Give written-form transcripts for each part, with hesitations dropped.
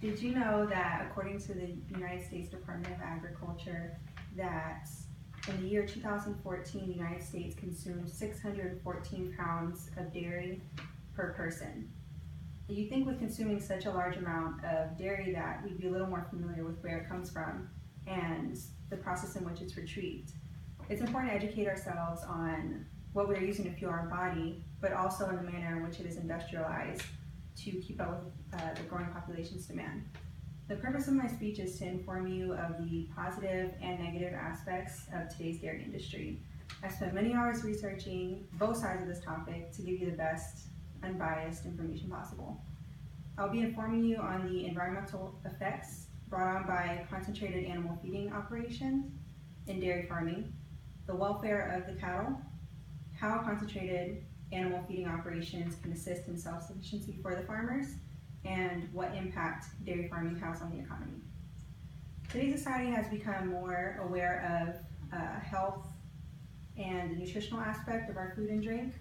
Did you know that according to the United States Department of Agriculture, that in the year 2014, the United States consumed 614 pounds of dairy per person? You think with consuming such a large amount of dairy that we'd be a little more familiar with where it comes from and the process in which it's retrieved. It's important to educate ourselves on what we're using to fuel our body, but also in the manner in which it is industrialized to keep up with the growing population's demand. The purpose of my speech is to inform you of the positive and negative aspects of today's dairy industry. I spent many hours researching both sides of this topic to give you the best, unbiased information possible. I'll be informing you on the environmental effects brought on by concentrated animal feeding operations in dairy farming, the welfare of the cattle, how concentrated animal feeding operations can assist in self-sufficiency for the farmers, and what impact dairy farming has on the economy. Today's society has become more aware of health and the nutritional aspect of our food and drink,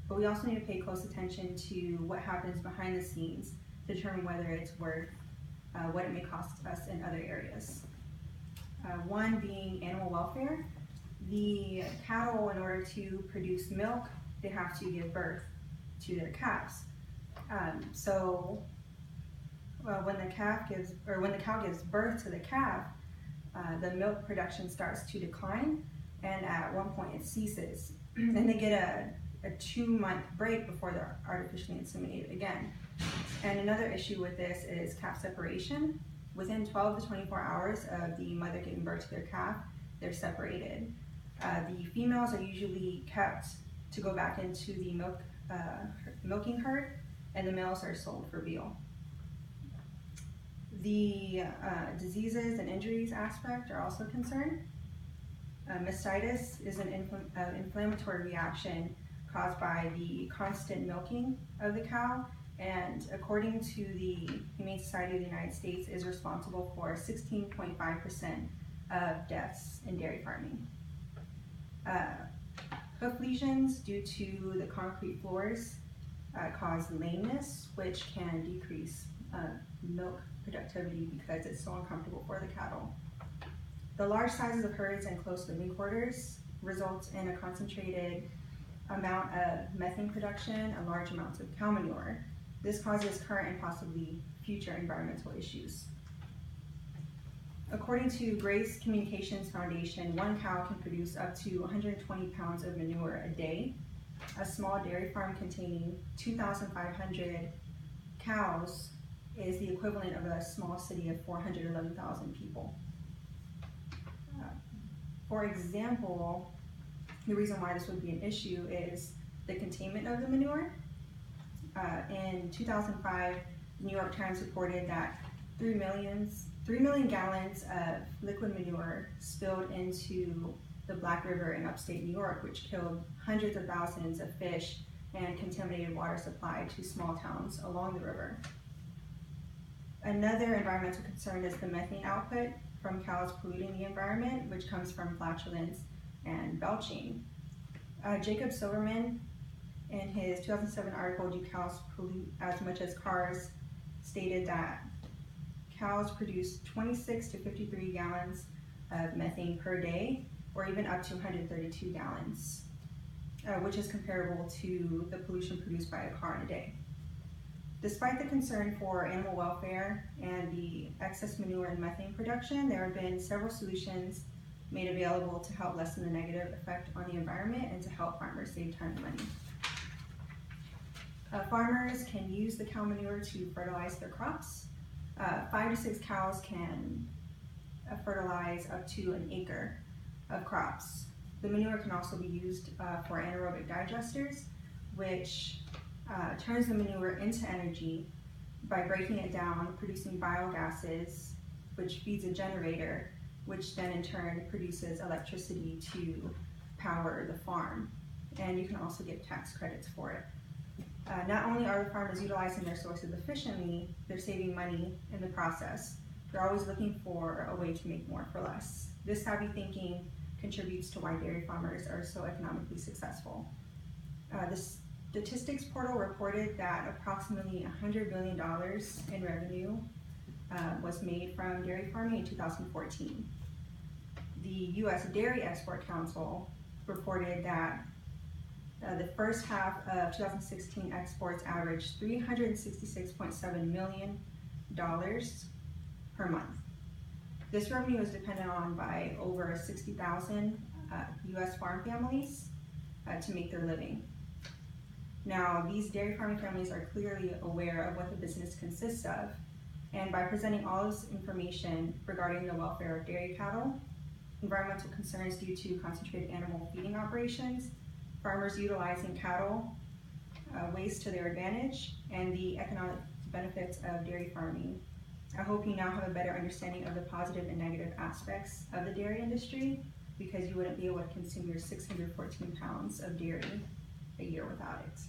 but we also need to pay close attention to what happens behind the scenes to determine whether it's worth what it may cost us in other areas. One being animal welfare. The cattle, in order to produce milk, they have to give birth to their calves. When the cow gives birth to the calf, the milk production starts to decline, and at one point it ceases. Then they get a 2-month break before they're artificially inseminated again. And another issue with this is calf separation. Within 12 to 24 hours of the mother giving birth to their calf, they're separated. The females are usually kept to go back into the milking herd, and the males are sold for veal. The diseases and injuries aspect are also concerned. Mastitis is an inflammatory reaction caused by the constant milking of the cow, and according to the Humane Society of the United States, is responsible for 16.5% of deaths in dairy farming. Hoof lesions due to the concrete floors cause lameness, which can decrease milk productivity because it's so uncomfortable for the cattle. The large sizes of herds and close living quarters results in a concentrated amount of methane production and large amounts of cow manure. This causes current and possibly future environmental issues. According to Grace Communications Foundation, one cow can produce up to 120 pounds of manure a day. A small dairy farm containing 2,500 cows is the equivalent of a small city of 411,000 people. For example, the reason why this would be an issue is the containment of the manure. In 2005, the New York Times reported that 3 million gallons of liquid manure spilled into the Black River in upstate New York, which killed hundreds of thousands of fish and contaminated water supply to small towns along the river. Another environmental concern is the methane output from cows polluting the environment, which comes from flatulence and belching. Jacob Silverman, in his 2007 article, "Do Cows Pollute as Much as Cars?" stated that cows produce 26 to 53 gallons of methane per day, or even up to 132 gallons, which is comparable to the pollution produced by a car in a day. Despite the concern for animal welfare and the excess manure and methane production, there have been several solutions made available to help lessen the negative effect on the environment and to help farmers save time and money. Farmers can use the cow manure to fertilize their crops. 5 to 6 cows can fertilize up to an acre of crops. The manure can also be used for anaerobic digesters, which turns the manure into energy by breaking it down, producing biogases, which feeds a generator, which then in turn produces electricity to power the farm. And you can also get tax credits for it. Not only are the farmers utilizing their sources efficiently, they're saving money in the process. They're always looking for a way to make more for less. This savvy thinking contributes to why dairy farmers are so economically successful. The statistics portal reported that approximately $100 billion in revenue was made from dairy farming in 2014. The U.S. Dairy Export Council reported that the first half of 2016 exports averaged $366.7 million per month. This revenue is dependent on by over 60,000 U.S. farm families to make their living. Now, these dairy farming families are clearly aware of what the business consists of, and by presenting all this information regarding the welfare of dairy cattle, environmental concerns due to concentrated animal feeding operations, farmers utilizing cattle waste to their advantage, and the economic benefits of dairy farming, I hope you now have a better understanding of the positive and negative aspects of the dairy industry, because you wouldn't be able to consume your 614 pounds of dairy a year without it.